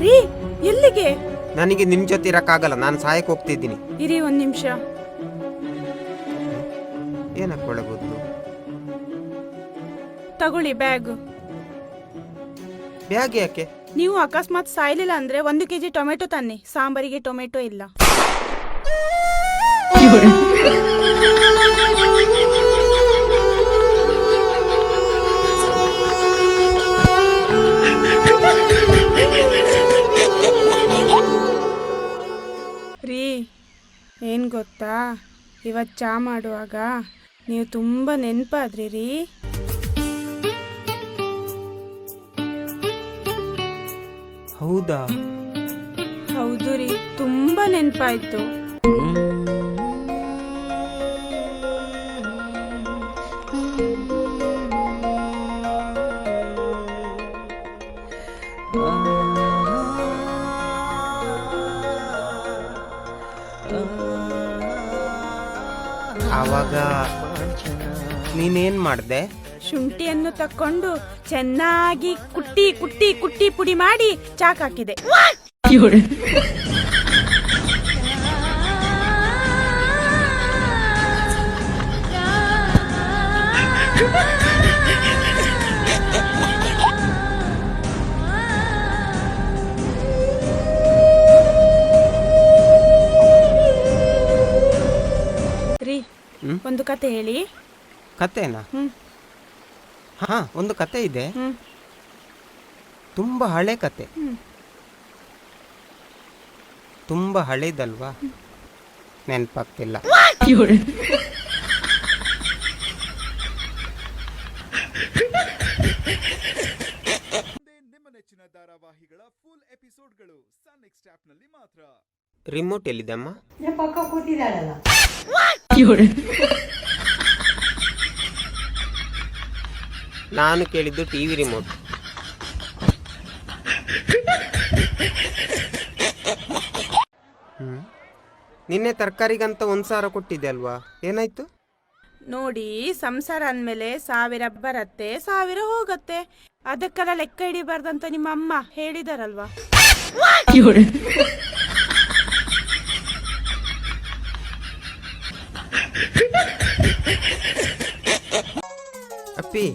ರೀ ಎಲ್ಲಿಗೆ? ನನಗೆ ನಿನ್ ಜೊತೆ ಇರಕ್ಕಾಗಲ್ಲ, ನಾನು ಸಾಯಕ್ಕೆ ಹೋಗ್ತಿದ್ದೀನಿ. ಇರಿ ಒಂದ್ ನಿಮಿಷ. ಏನಕ್ಕೆ ಒಳಗೋದ್ಲು? ತಗೊಳ್ಳಿ ಬ್ಯಾಗ್. ಬ್ಯಾಗ್ ಯಾಕೆ? ನೀವು ಅಕಸ್ಮಾತ್ ಸಾಯ್ಲಿಲ್ಲ ಅಂದ್ರೆ 1 kg ಟೊಮೆಟೊ ತನ್ನಿ, ಸಾಂಬಾರಿಗೆ ಟೊಮೆಟೊ ಇಲ್ಲ. ರೀ ಏನ್ ಗೊತ್ತಾ, ಇವತ್ತು ಚಾ ಮಾಡುವಾಗ ನೀವು ತುಂಬ ನೆನಪಾದ್ರಿ ರೀ. ಹೌದಾ? ಹೌದು ರೀ, ತುಂಬ ನೆನಪಾಯ್ತು. ಆವಾಗ ನೀನೇನ್ ಮಾಡ್ದೆ? ಶುಂಠಿಯನ್ನು ತಕೊಂಡು ಚೆನ್ನಾಗಿ ಕುಟ್ಟಿ ಕುಟ್ಟಿ ಕುಟ್ಟಿ ಪುಡಿ ಮಾಡಿ ಚಾಕ್ ಹಾಕಿದೆ. ರೀ ಒಂದು ಕತೆ ಹೇಳಿ. ಕತೆನಾ? ಹಾ, ಒಂದು ಕತೆ ಇದೆ. ತುಂಬಾ ಹಳೆ ಕತೆ. ತುಂಬಾ ಹಳೇದಲ್ವಾ, ನೆನಪಾಗ್ತಿಲ್ಲ. ನಿಮ್ಮ ನೆಚ್ಚಿನ ಧಾರಾವಾಹಿಗಳ ಫುಲ್ ಎಪಿಸೋಡ್ಗಳು ಸನ್ ನೆಕ್ಸ್ಟ್ ಆಪ್ ನಲ್ಲಿ ಮಾತ್ರ. ರಿಮೋಟ್ ಎಲ್ಲಿದೆಮ್ಮ? ಪಕ್ಕ ಕೂತಿದ್ದಾಳಲ್ಲ. ನಾನು ಕೇಳಿದ್ದು ಟಿವಿ ರಿಮೋಟ್. ನಿನ್ನೆ ತರಕಾರಿಗಂತ 1,000 ಕೊಟ್ಟಿದ್ದೆ ಅಲ್ವಾ, ಏನಾಯ್ತು? ನೋಡಿ, ಸಂಸಾರ ಅಂದಮೇಲೆ 1000 ಬರತ್ತೆ, 1000 ಹೋಗತ್ತೆ. ಅದಕ್ಕೆಲ್ಲ ಲೆಕ್ಕ ಹಿಡಿಬಾರ್ದಂತ ನಿಮ್ಮ ಅಮ್ಮ ಹೇಳಿದಾರಲ್ವಾ. ಅಪ್ಪಿ,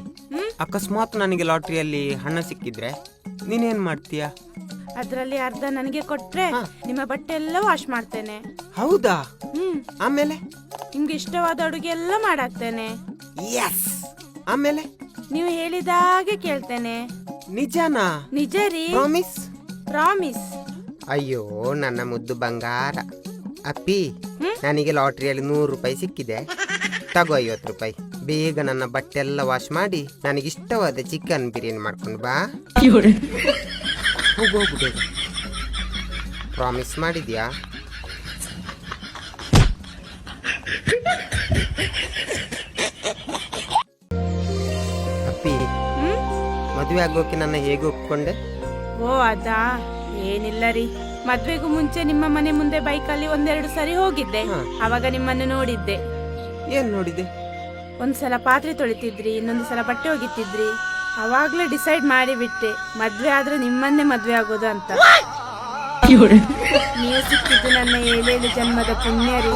ಅಕಸ್ಮಾತ್ ನನಗೆ ಲಾಟ್ರಿಯಲ್ಲಿ ಹಣ ಸಿಕ್ಕಿದ್ರೆ ನೀನೇನ್ ಮಾಡ್ತೀಯಾ? ಅದ್ರಲ್ಲಿ ಅರ್ಧ ನನಗೆ ಕೊಟ್ರೆ ನಿಮ್ಮ ಬಟ್ಟೆ ಎಲ್ಲ ವಾಶ್ ಮಾಡ್ತೇನೆ. ಹೌದಾ? ಆಮೇಲೆ ನಿಮ್ಗೆ ಇಷ್ಟವಾದ ಅಡುಗೆ ಎಲ್ಲ ಮಾಡಾಕ್ತೇನೆ. ಯಸ್. ಆಮೇಲೆ ನೀವು ಹೇಳಿದಾಗೆ ಕೇಳ್ತೇನೆ. ನಿಜನಾ? ನಿಜ ರೀ. ಪ್ರಾಮಿಸ್? ಪ್ರಾಮಿಸ್. ಅಯ್ಯೋ ನನ್ನ ಮುದ್ದು ಬಂಗಾರ. ಅಪ್ಪಿ, ನನಗೆ ಲಾಟ್ರಿಯಲ್ಲಿ 100 ರೂಪಾಯಿ ಸಿಕ್ಕಿದೆ. ತಗೋ 50 ರೂಪಾಯಿ. ಬೇಗ ನನ್ನ ಬಟ್ಟೆ ಎಲ್ಲ ವಾಶ್ ಮಾಡಿ ನನಗಿಷ್ಟವಾದ ಚಿಕನ್ ಬಿರಿಯಾನಿ ಮಾಡ್ಕೊಂಡು ಬಾ. ಹೋಗು ಹೋಗು ಬೇಗ. ಪ್ರಾಮಿಸ್ ಮಾಡಿದ್ಯಾ? ಅಪ್ಪಿ, ಮದುವೆ ಆಗೋಕೆ ನನ್ನ ಹೇಗೆ ಒಪ್ಕೊಂಡೆ? ಓ ಅದಾ, ಏನಿಲ್ಲ ರೀ. ಮದ್ವೆಗೂ ಮುಂಚೆ ನಿಮ್ಮ ಮನೆ ಮುಂದೆ ಬೈಕಲ್ಲಿ 1-2 ಸರಿ ಹೋಗಿದ್ದೆ. ಅವಾಗ ನಿಮ್ಮನ್ನು ನೋಡಿದ್ದೆ. ಏನ್ ನೋಡಿದೆ? ಒಂದ್ಸಲ ಪಾತ್ರೆ ತೊಳಿತಿದ್ರಿ, ಇನ್ನೊಂದು ಸಲ ಬಟ್ಟೆ ಒಗಿತಿದ್ರಿ. ಅವಾಗ್ಲೇ ಡಿಸೈಡ್ ಮಾಡಿಬಿಟ್ಟೆ, ಮದ್ವೆ ಆದ್ರೆ ನಿಮ್ಮನ್ನೇ ಮದ್ವೆ ಆಗೋದು ಅಂತ. ನೀವು ಸಿಕ್ಕಿದ್ದು ನನ್ನ 7 ಜನ್ಮದ ಪುಣ್ಯ ರೀ.